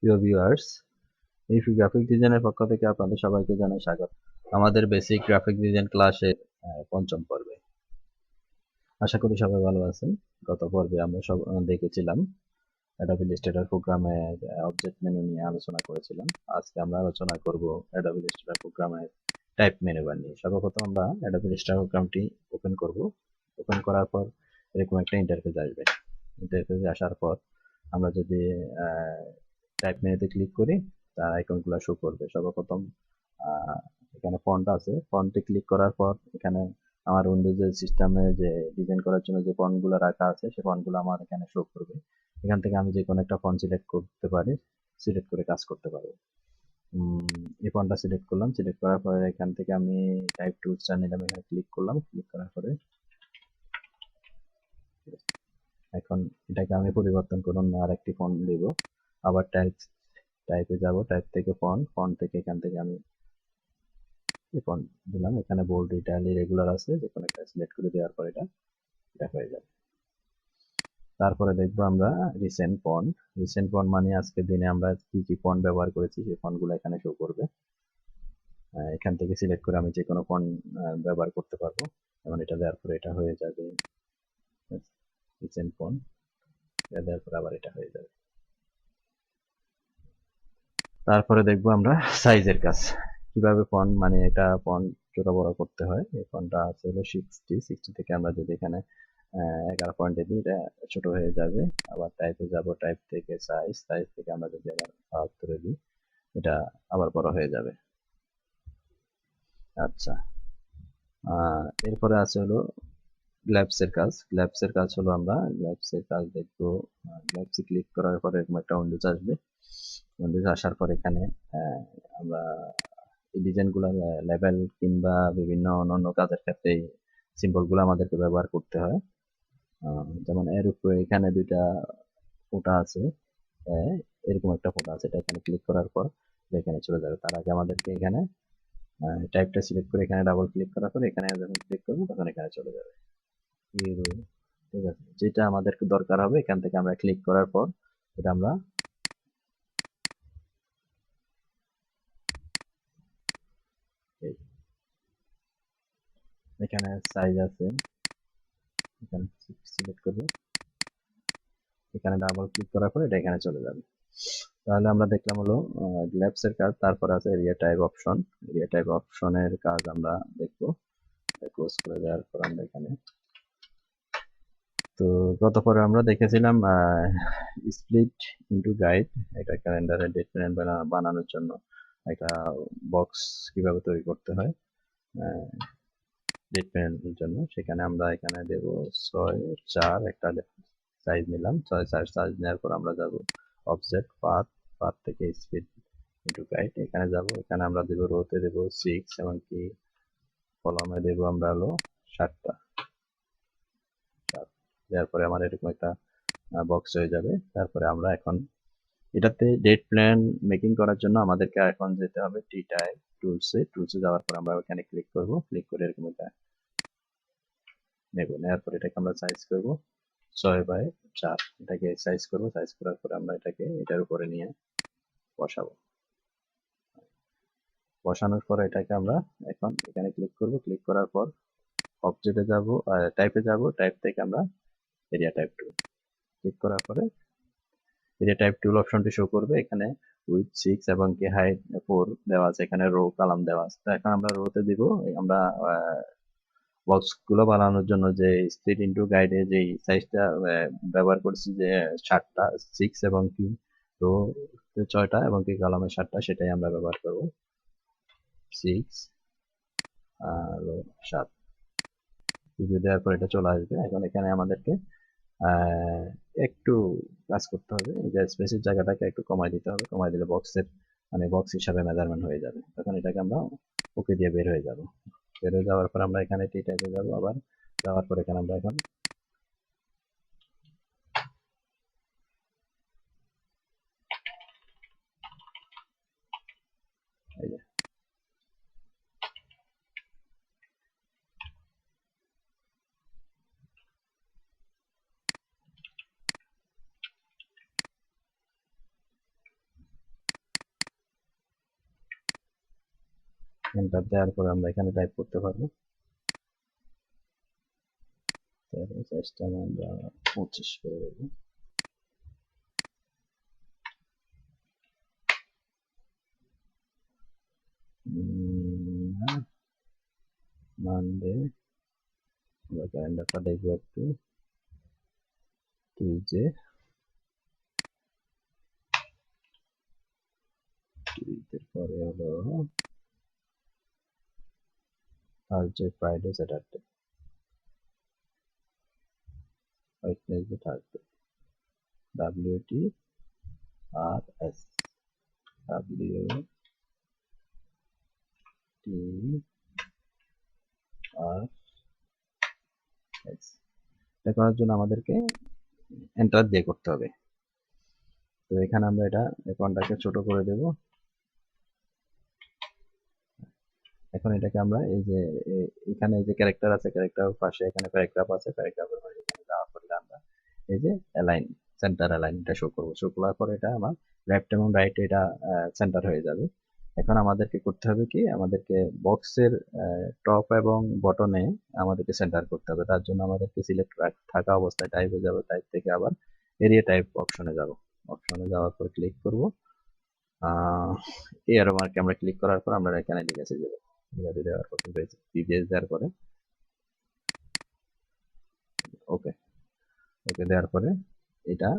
প্রিয় ভিউয়ার্স, এই গ্রাফিক ডিজাইনের পক্ষ থেকে আপনাদের সবাইকে জানাই স্বাগত আমাদের বেসিক গ্রাফিক ডিজাইন ক্লাসের পঞ্চম পর্বে। আশা করি সবাই ভালো আছেন। গত পর্বে আমরা সব দেখেছিলাম adobe illustrator প্রোগ্রামের অবজেক্ট মেনু নিয়ে আলোচনা করেছিলাম। আজকে আমরা আলোচনা করব adobe illustrator প্রোগ্রামের টাইপ মেনু বার নিয়ে। সর্বপ্রথম আমরা adobe illustrator প্রোগ্রামটি ওপেন করব। ওপেন করার পর এরকম একটা ইন্টারফেস আসবে। ইন্টারফেসে আসার পর আমরা যদি টাইপ মেনুতে ক্লিক করি, তার আইকনগুলো শো করবে। সর্বপ্রথম এখানে ফন্ট আছে, ফন্টে ক্লিক করার পর এখানে আমার উইন্ডোজের সিস্টেমে যে ডিজাইন করার জন্য যে ফন্টগুলো রাখা আছে সেই ফন্টগুলো আমার এখানে শো করবে। এখান থেকে আমি যে কোনো একটা ফন্ট সিলেক্ট করতে পারি, সিলেক্ট করে কাজ করতে পারবো। এই ফন্টটা সিলেক্ট করলাম, সিলেক্ট করার পরে এখান থেকে আমি টাইপ টুলসটা নিলাম, এখানে ক্লিক করলাম, ক্লিক করার পরে এখন এটাকে আমি পরিবর্তন করুন আর একটি ফন্ট দেব। আবার টাইপে যাব, টাইপ থেকে ফন্ট থেকে এখান থেকে আমি এই ফন্ট দিলাম। এখানে বোল্ড, ইটালি, রেগুলার আছে, যে কোনো একটা সিলেক্ট করে দেওয়ার পর এটা হয়ে যাবে। তারপরে দেখবো আমরা রিসেন্ট ফন্ট মানে আজকের দিনে আমরা কি কি ফন্ট ব্যবহার করেছি সেই ফন্টগুলো এখানে শো করবে। এখান থেকে সিলেক্ট করে আমি যে কোনো ফন্ট ব্যবহার করতে পারবো। যেমন এটা দেওয়ার পরে এটা হয়ে যাবে রিসেন্ট ফন্ট, এটা দেওয়ার পরে আবার এটা হয়ে যাবে। তারপরে দেখবো আমরা সাইজের কাজ, কিভাবে ফন্ট মানে এটা ফন্ট ছোট বড় করতে হয়। এই ফন্টটা আছে হলো 60 থেকে আমরা যদি এখানে 11 পয়েন্টে দিই এটা ছোট হয়ে যাবে। আবার টাইপে যাব, টাইপ থেকে সাইজ থেকে আমরা যদি আবার 72 দিই এটা আবার বড় হয়ে যাবে। আচ্ছা, এরপরে আছে হলো গ্ল্যাপসের কাজ হলো আমরা গ্ল্যাপসের কাজ দেখবো। গ্ল্যাপসে ক্লিক করার পরে এরকম একটা উইন্ডোজ আসবে। উইন্ডোজ আসার পর এখানে আমরা এই ডিজাইনগুলো লেবেল কিংবা বিভিন্ন অন্যান্য কাজের ক্ষেত্রে এই সিম্বলগুলো আমাদেরকে ব্যবহার করতে হয়। যেমন এর উপরে এখানে দুইটা ফোঁটা আছে, এরকম একটা ফোঁটা আছে, এটা এখানে ক্লিক করার পর এখানে চলে যাবে। তার আগে আমাদেরকে এখানে টাইপটা সিলেক্ট করে এখানে ডাবল ক্লিক করার পর এখানে যখন ক্লিক করবো তখন এখানে চলে যাবে। ঠিক আছে, যেটা আমাদেরকে দরকার হবে এখান থেকে আমরা ক্লিক করার পর এটা আমরা এখানে সাইজ আছে, এখানে সিলেক্ট করবো, এখানে ডাবল ক্লিক করার পর এটা এখানে চলে যাবে। তাহলে আমরা দেখলাম হলো গ্ল্যাপস এর কাজ। তারপর আছে এরিয়া টাইপ অপশনের কাজ আমরা দেখবো। ক্লোজ করে দেওয়ার পর আমরা এখানে তো গত পরে আমরা দেখেছিলাম স্প্লিট ইনটু গাইড, এটা ক্যালেন্ডারে ডেট প্যানেল বানানোর জন্য একটা বক্স কিভাবে তৈরি করতে হয় ডেট প্যানেলের জন্য। সেখানে আমরা এখানে দেব 6:4, একটা সাইজ নিলাম, 6:4 সাইজ নেওয়ার পর আমরা যাব অবজেক্ট পাথ থেকে স্পিড ইনটু গাইড, এখানে যাব। এখানে আমরা দেব রোতে দেব 6, এমনকি কলমে দেব আমরা হলো 7টা। দেওয়ার পরে আমার এরকম একটা বক্স হয়ে যাবে। তারপরে আমরা এখন এটাতে ডেট প্ল্যান মেকিং করার জন্য আমাদেরকে এখন যেতে হবে টি টাইপ টুলসে যাওয়ার পর আমরা ওখানে ক্লিক করব, ক্লিক করে এরকম একটা নেব। নেওয়ার পর এটাকে আমরা সাইজ করব 6:4, এটাকে সাইজ করব। সাইজ করার পর আমরা এটাকে এটার উপরে নিয়ে বসাবো। বসানোর পর এটাকে আমরা এখন এখানে ক্লিক করব, ক্লিক করার পর অবজেক্টে যাব, টাইপে যাব, টাইপ থেকে আমরা এরিয়া টাইপ টুল ক্লিক করার পরে এরিয়া টাইপ টুল অপশনটি শো করবে। এখানে উইথ 6 এবং কি হাইট 4 দেওয়া আছে, এখানে রো কলাম দেওয়া আছে। তো এখন আমরা রোতে দিব। আমরা বক্স গুলো বানানোর জন্য যে স্প্লিট ইনটু গাইডে যে সাইজটা ব্যবহার করছি, যে 7টা 6 এবং কি রো 6টা এবং কি কলামে 7টা, সেটাই আমরা ব্যবহার করব। 6 আর 7 রিভিউ দেওয়ার পর এটা চলে আসবে। এখন এখানে আমাদেরকে একটু কাজ করতে হবে, এই যে স্পেসের জায়গাটাকে একটু কমাই দিতে হবে। কমাই দিলে বক্সের মানে বক্স হিসাবে মেজারমেন্ট হয়ে যাবে। তখন এটাকে আমরা ওকে দিয়ে বের হয়ে যাব। বের হয়ে যাওয়ার পর আমরা এখানে টি টাইপে যাব, আবার যাওয়ার পর এখানে আমরা এখন এই যে এন্টার দেওয়ার পরে আমরা এখানে টাইপ করতে পারবো। সাইজটা আমরা 25 করে দেবো। মানডে, আমরা ক্যালেন্ডারটা দেখবো একটু। টিউজডে, টিউজডের পরে হলো Thursday, Friday, Saturday, Wednesday, Thursday. WT RS, WTRS। এটা করার জন্য আমাদেরকে এন্টার দিয়ে করতে হবে। তো এখানে আমরা এটা ফন্টটাকে ছোট করে দেব। এখন এটাকে আমরা এই যে এখানে যে ক্যারেক্টার আছে, ক্যারেক্টার পাশে এখানে প্যারাগ্রাফ আছে, প্যারাগ্রাফের পাশে এখানে যাওয়ার পরে আমরা এই যে অ্যালাইন, সেন্টার অ্যালাইন এটা শো করব। শো করার পরে এটা আমার লেফট এবং রাইট এটা সেন্টার হয়ে যাবে। এখন আমাদেরকে করতে হবে কি, আমাদেরকে বক্সের টপ এবং বটনে আমাদেরকে সেন্টার করতে হবে। তার জন্য আমাদেরকে সিলেক্ট থাকা অবস্থায় টাইপে যাব, টাইপ থেকে আবার এরিয়া টাইপ অপশনে যাব। অপশনে যাওয়ার পর ক্লিক করব। এই অ্যারো মার্কে আমরা ক্লিক করার পর আমরা এখানে লিখেছি দেব। লিখে দেওয়ার পর পিভিএস দেওয়ার পরে ওকে, ওকে দেওয়ার পরে এটা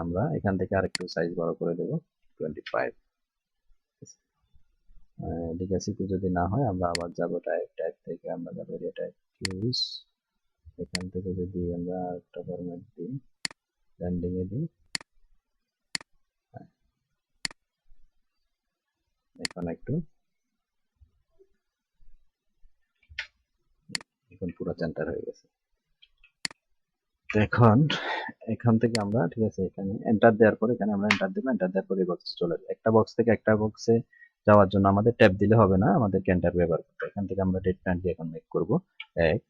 আমরা এখান থেকে আরেকটু সাইজ বড় করে দেব 25। লিখেছি যদি না হয় আমরা আবার যাব টাইপ, টাইপ থেকে আমরা যাব এরিয়া টাইপ চুজ। এখান থেকে যদি আমরা একটা ফরম্যাট দিই, ব্র্যান্ডিং এ দিই, এখন একটু এখন পুরো সেন্টার হয়ে গেছে। এখন এখান থেকে আমরা ঠিক আছে, এখানে এন্টার দেওয়ার পরে এখানে আমরা এন্টার দেবো। এন্টার দেওয়ার পরে বক্স চলে যাবে। একটা বক্স থেকে একটা বক্সে যাওয়ার জন্য আমাদের ট্যাব দিলে হবে না, আমাদেরকে এন্টার ব্যবহার করতে। এখান থেকে আমরা ডেট প্যান দিয়ে এখন মেক করব। 1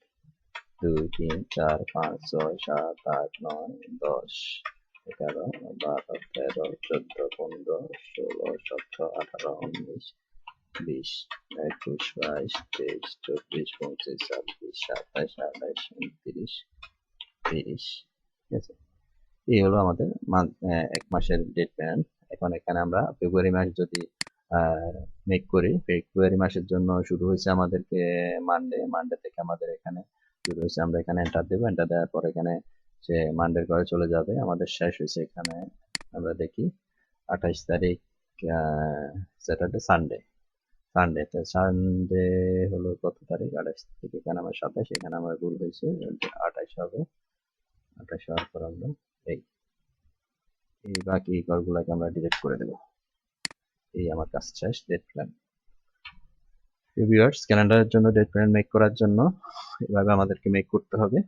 2 3 4 5 6 7 8 9 10 11 12 13 14 15 16 17 18 19 20 21 22 23 24 25 26 27 28 29 30। ঠিক আছে, এই হলো আমাদের এক মাসের ডেট প্যান। এখন এখানে আমরা ফেব্রুয়ারি মাস যদি মেক করি, ফেব্রুয়ারি মাসের জন্য শুরু হয়েছে আমাদেরকে মানডে, মানডে থেকে আমাদের এখানে শুরু হয়েছে। আমরা এখানে এন্টার দেবো। এন্টার দেওয়ার পর এখানে সে মানডের ঘরে চলে যাবে। আমাদের শেষ হয়েছে এখানে আমরা দেখি 28 তারিখ স্যাটারডে, সানডে। সানডে তো সানডে হলো কত তারিখ? 28 তারিখ। এখানে আমার 27, এখানে আমার ভুল হয়েছে, 28 হবে। 28 হওয়ার পর আমরা এই বাকি ঘরগুলোকে আমরা ডিলিট করে দেব। এই আমার কাজ শেষ। Date plan. ভিউয়ার্স, ক্যালেন্ডারের জন্য ডেট প্ল্যান মেক করার জন্য এভাবে আমাদেরকে মেক করতে হবে।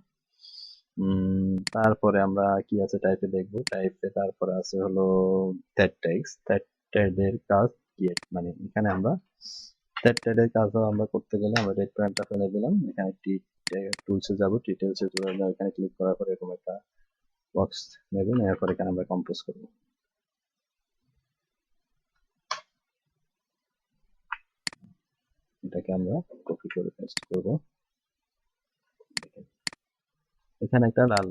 তারপরে আমরা কি আছে টাইপে দেখব। টাইপে তারপরে আছে হলো থ্রেড ট্যাগস। থ্রেড ট্যাগের কাজ কি, মানে এখানে আমরা থ্রেড ট্যাগের কাজও আমরা করতে গেলে আমরা ডেট প্ল্যানটা ফেলে দিলাম। এখানে টুলসে যাব, ডিটেলসে চলে যাব। এখানে ক্লিক করার পরে এরকম একটা বক্স নেবেন, এরপর এখানে আমরা কম্পোজ করব। এটাকে আমরা কপি করে পেস্ট করব। এখানে একটা লাল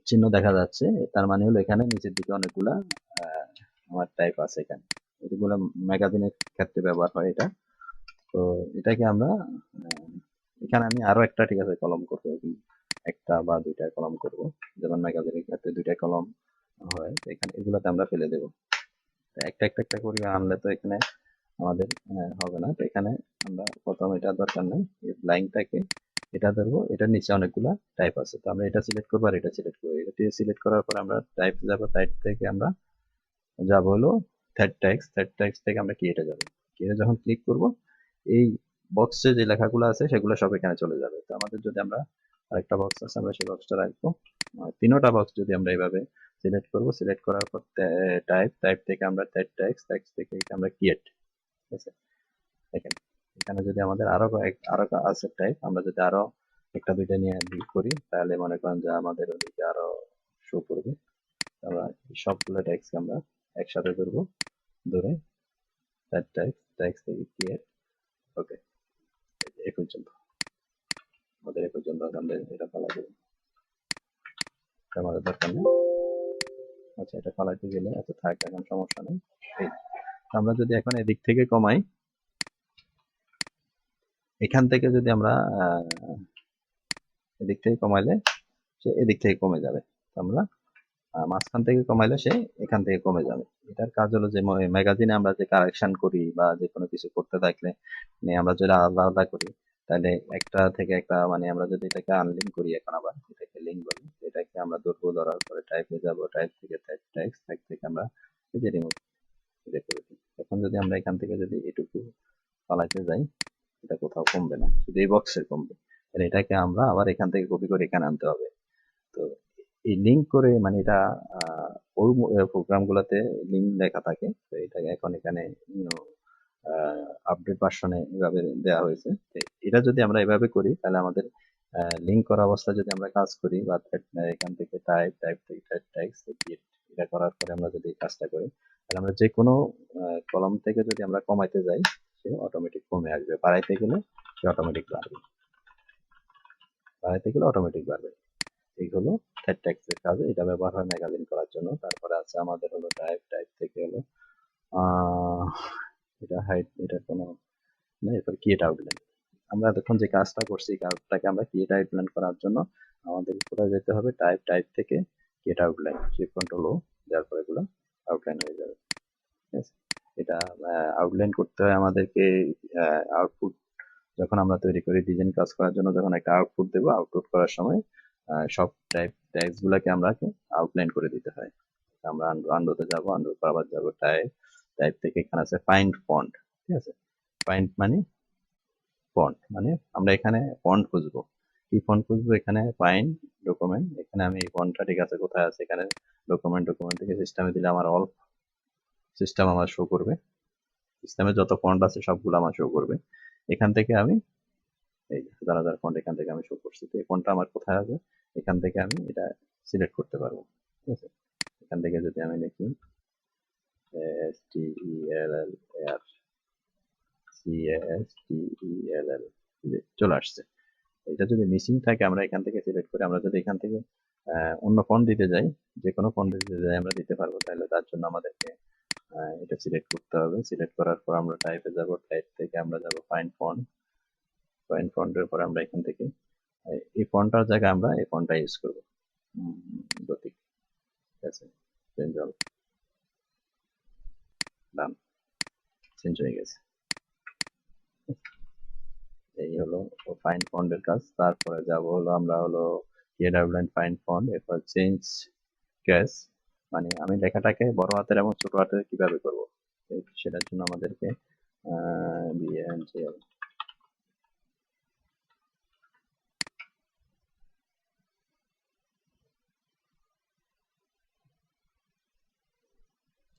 চিহ্ন দেখা যাচ্ছে, তার মানে হলো এখানে নিচের দিকে অনেকগুলা আমার টাইপ আছে। এখানে এগুলো ম্যাগাজিনের ক্ষেত্রে ব্যবহার হয় এটা। তো এটাকে আমরা এখানে আমি আরো একটা ঠিক আছে কলম করবো, একটা বা দুইটা কলম করব। যেমন ম্যাগাজিনের ক্ষেত্রে দুইটা কলম হয়, এখানে এগুলোতে আমরা ফেলে দেব। একটা একটা একটা করে আনলে তো এখানে আমাদের হবে না। তো এখানে আমরা প্রথম এটা দরকার নেই, লাইনটাকে এটা ধরবো। এটার নিচে অনেকগুলা টাইপ আছে, তো আমরা এটা সিলেক্ট করবো আর এটা সিলেক্ট করবো। এটা সিলেক্ট করার পর আমরা টাইপ যাবো, টাইপ থেকে আমরা যাব হলো থ্রেড ট্যাগস। থ্রেড ট্যাগস থেকে আমরা কিয়েটে যাব। কিয়েটে যখন ক্লিক করব, এই বক্সে যে লেখাগুলো আছে সেগুলো সব এখানে চলে যাবে। তো আমাদের যদি আমরা আরেকটা বক্স আছে, আমরা সেই বক্সটা রাখবো। তিনটা বক্স যদি আমরা এইভাবে সিলেক্ট করব, সিলেক্ট করার পর টাইপ, টাইপ থেকে আমরা থ্রেড ট্যাগস, ট্যাগস থেকে আমরা কিয়েট। ঠিক আছে, দেখেন এখানে যদি আমাদের আরো আছে টাইপ, আমরা যদি আরো একটা দুইটা নিয়ে ডিল করি তাহলে মনে করেন যে আমাদের ওদিকে আরো শো করবে। আমরা সবগুলো ট্যাক্স আমরা একসাথে ধরবো, ধরে ট্যাক্স থেকে ক্রিয়েট, ওকে, এই পর্যন্ত আমাদের এই পর্যন্ত আমরা এটা ফালাই দেব, আমাদের দরকার নেই। আচ্ছা, এটা ফালাইতে গেলে আচ্ছা থাক, এখন সমস্যা নেই। এই আমরা যদি এখন এদিক থেকে কমাই, এখান থেকে যদি আমরা এদিক থেকে কমাইলে সে এদিক থেকে কমে যাবে, আমরা মাঝখান থেকে কমাইলে সে এখান থেকে কমে যাবে। এটার কাজ হলো যে ম্যাগাজিনে আমরা যে কারেকশন করি বা যে কোনো কিছু করতে থাকলে আমরা যদি আলাদা আলাদা করি, তাহলে একটা থেকে একটা আমরা যদি এটাকে আনলিঙ্ক করি, এখন আবার এটাকে লিঙ্ক বলি, এটাকে আমরা ধরবো, ধরার পরে টাইপে যাব, টাইপ থেকে টেক্সট থেকে আমরা এই যে রিমুভ এটা করে দিই। এখন যদি আমরা এখান থেকে যদি এটুকু পালাইতে যাই, এটা কোথাও কমবে না, শুধু এই বক্সের কমবে। তাহলে এটাকে আমরা আবার এখান থেকে কপি করে এখানে আনতে হবে। তো এই লিঙ্ক করে এটা ওই প্রোগ্রাম গুলাতে লিঙ্ক লেখা থাকে, তো এটাকে এখন এখানে আপডেট ভার্সনে এভাবে দেওয়া হয়েছে। এটা যদি আমরা এভাবে করি, তাহলে আমাদের লিঙ্ক করা অবস্থায় যদি আমরা কাজ করি বা এখান থেকে টাইপ থেকে টেক্সট এটা করার পরে আমরা যদি কাজটা করি, তাহলে আমরা যে কোনো কলাম থেকে যদি আমরা কমাইতে যাই, সে অটোমেটিক কমে আসবে, বাড়াইতে গেলে সে অটোমেটিক বাড়বে, বাড়বে। এই হলো টেক্সটের কাজে এটা ব্যবহার হয় ম্যাগাজিন করার জন্য। তারপরে আছে আমাদের হলো টাইপ থেকে হলো এটা হাইট, এটা কোনো না, এরপর ক্রিয়েট আউটলাইন। আমরা এতক্ষণ যে কাজটা করছি, কাজটাকে আমরা ক্রিয়েট আউটলাইন করার জন্য আমাদের কোথায় যেতে হবে, টাইপ থেকে ক্রিয়েট আউটলাইন, শিফট কন্ট্রোল ও দেওয়ার পরে এগুলো আউটলাইন হয়ে যাবে। ঠিক আছে, এটা আউটলাইন করতে হয় আমাদেরকে। আউটপুট যখন আমরা তৈরি করি, ডিজাইন কাজ করার জন্য যখন একটা আউটপুট দেবো, আউটপুট করার সময় সব ট্যাগস গুলাকে আমরা আউটলাইন করে দিতে হয়। আমরা আন্ডুতে যাবো, আন্ডুর পর আবার যাবো টাইপ থেকে এখানে আছে ফাইন্ড ফন্ট। ঠিক আছে, ফাইন্ড মানে ফন্ট, আমরা এখানে ফন্ট খুঁজবো। কি ফন্ট খুঁজবো? এখানে ফাইন্ড ডকুমেন্ট, এখানে আমি এই ফন্টটা ঠিক আছে কোথায় আছে, এখানে ডকুমেন্ট থেকে সিস্টেমে দিলে আমার অল সিস্টেম আমার শো করবে, সিস্টেমে যত ফন্ট আছে সবগুলো আমার শো করবে। এখান থেকে আমি এই হাজার হাজার ফন্ট এখান থেকে আমি শো করছি, তো এই ফন্টটা আমার কোথায় আছে, এখান থেকে আমি এটা সিলেক্ট করতে পারবো। ঠিক আছে, এখান থেকে যদি আমি লিখি STELLR চলে আসছে। এটা যদি মিসিং থাকে আমরা এখান থেকে সিলেক্ট করে, আমরা যদি এখান থেকে অন্য ফন্ট দিতে যাই, যে কোনো ফন্ট দিতে যাই আমরা দিতে পারবো। তাহলে তার জন্য আমাদেরকে এটা সিলেক্ট করতে হবে। সিলেক্ট করার পর আমরা টাইপে যাব, টাইপ থেকে আমরা যাব ফাইন্ড ফন্টের পর আমরা এখান থেকে এই ফন্টটার জায়গায় আমরা এই ফন্টটা ইউজ করব, গতিক। ঠিক আছে, চেঞ্জ অল, ডান, চেঞ্জ হয়ে গেছে। এই হলো ফাইন্ড ফন্টের কাজ। তারপরে যাব হলো আমরা হলো ক্রিয়েট আউটলাইন, ফাইন্ড ফন্ট, এরপর চেঞ্জ ক্যাশ, আমি লেখাটাকে বড় হাতের এবং ছোট হাতের কিভাবে করব, সেটার জন্য আমাদেরকে BNGL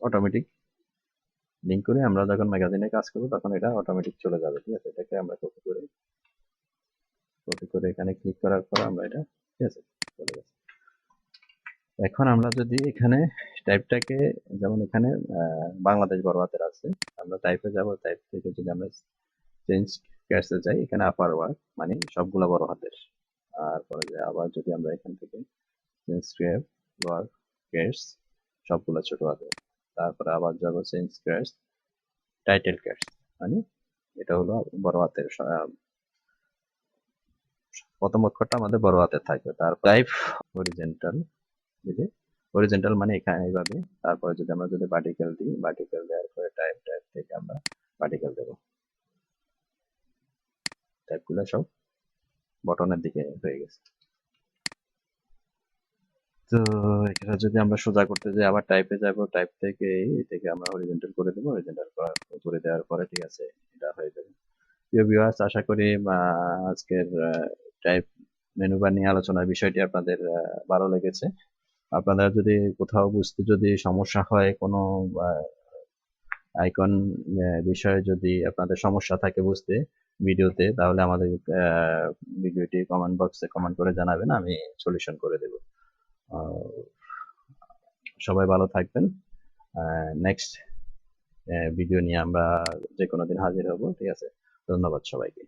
অটোমেটিক লিঙ্ক করে আমরা যখন ম্যাগাজিনে কাজ করবো তখন এটা অটোমেটিক চলে যাবে। ঠিক আছে, এটাকে আমরা কপি করে এখানে ক্লিক করার পর আমরা এটা, ঠিক আছে, চলে গেছে। এখন আমরা যদি এখানে টাইপটাকে, যেমন এখানে বাংলাদেশ বড় হাতের আছে, আমরা টাইপে যাব, টাইপ থেকে যদি আমরা চেঞ্জ ক্যাশে যাই, এখানে আপার ওয়ার্ক সবগুলা বড় হাতের। তারপরে আবার যদি আমরা এখান থেকে চেঞ্জ ওয়ার্ক ক্যাশ সবগুলা ছোট হাতের, তারপরে আবার যাব চেঞ্জ ক্যাশ টাইটেল ক্যাশ, এটা হলো বড় হাতের, প্রথম অক্ষরটা আমাদের বড় হাতের থাকবে। তারপর টাইপ হরিজেন্টাল, হরিজেন্টাল এখানে এইভাবে। তারপরে যদি আমরা ভার্টিক্যাল দিই, ভার্টিক্যাল দেওয়ার পরে টাইপ থেকে আমরা ভার্টিক্যাল দেব, টাইপগুলো সব বটনের দিকে হয়ে গেছে। তো এটা যদি আমরা সোজা করতে যাই, আবার টাইপে যাব, টাইপ থেকে আমরা হরিজেন্টাল করে দেবো, হরিজেন্টাল করে দেওয়ার পরে ঠিক আছে, এটা হয়ে যাবে। প্রিয় ভিউয়ার্স, আশা করি আজকের টাইপ মেনু বার নিয়ে আলোচনার বিষয়টি আপনাদের ভালো লেগেছে। আপনারা যদি কোথাও বুঝতে যদি সমস্যা হয়, কোনো আইকন বিষয়ে যদি আপনাদের সমস্যা থাকে বুঝতে ভিডিওতে, তাহলে আমাদের ভিডিওটি কমেন্ট বক্সে কমেন্ট করে জানাবেন, আমি সলিউশন করে দেব। সবাই ভালো থাকবেন। নেক্সট ভিডিও নিয়ে আমরা যে কোনো দিন হাজির হব। ঠিক আছে, ধন্যবাদ সবাইকে।